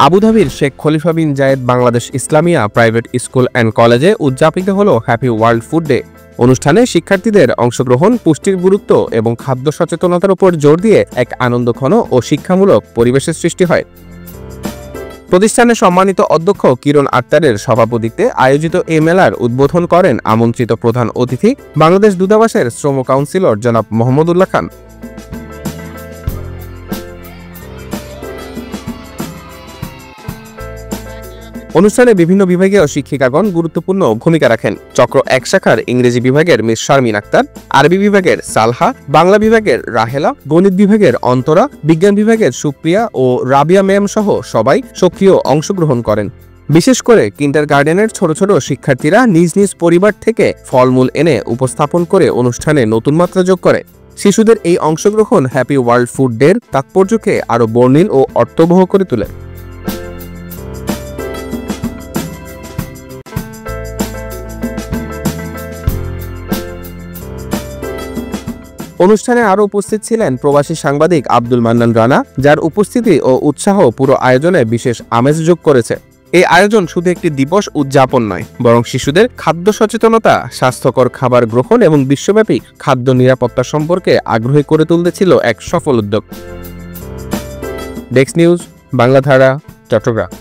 আবুধাবির Sheikh Khalifa bin Zayed Bangladesh Islamia private school and কলেজে উদযাপিত হল হ্যাপি ওয়ার্ল্ড ফুড ডে। অনুষ্ঠানে শিক্ষার্থীদের অংশগ্রহণ, পুষ্টির গুরুত্ব এবং খাদ্য সচেতনতার উপর জোর দিয়ে এক আনন্দঘন ও শিক্ষামূলক পরিবেশের সৃষ্টি হয়। প্রতিষ্ঠানের সম্মানিত অধ্যক্ষ কিরণ আক্তারের সভাপতিত্বে আয়োজিত এ মেলার উদ্বোধন করেন আমন্ত্রিত প্রধান অতিথি বাংলাদেশ দূতাবাসের শ্রম কাউন্সিলর জনাব মোহাম্মদুল্লাহ খান। অনুষ্ঠানে বিভিন্ন বিভাগীয় শিক্ষিকাগণ গুরুত্বপূর্ণ ভূমিকা রাখেন। চক্র ১ শাখার ইংরেজি বিভাগের মিস শারমিন আক্তার, আরবি বিভাগের সালহা, বাংলা বিভাগের রাহেলা, গণিত বিভাগের অন্তরা, বিজ্ঞান বিভাগের সুপ্রিয়া ও রাবিয়া ম্যাম সহ সবাই সক্রিয় অংশগ্রহণ করেন। বিশেষ করে কিন্ডারগার্টেনের ছোট ছোট শিক্ষার্থীরা নিজ নিজ পরিবার থেকে ফলমূল এনে উপস্থাপন করে অনুষ্ঠানে নতুন মাত্রা যোগ করে। শিশুদের এই অংশগ্রহণ হ্যাপি ওয়ার্ল্ড ফুড ডের তাৎপর্যকে আরও বর্ণিল ও অর্থবহ করে তোলে। অনুষ্ঠানে আরও উপস্থিত ছিলেন প্রবাসী সাংবাদিক আব্দুল মান্নান রানা, যার উপস্থিতি ও উৎসাহ পুরো আয়োজনে বিশেষ আমেজ যোগ করেছে। এই আয়োজন শুধু একটি দিবস উদযাপন নয়, বরং শিশুদের খাদ্য সচেতনতা, স্বাস্থ্যকর খাবার গ্রহণ এবং বিশ্বব্যাপী খাদ্য নিরাপত্তা সম্পর্কে আগ্রহী করে তুলতেছিল এক সফল উদ্যোগ। Desk news, Bangladhara, Chittagong.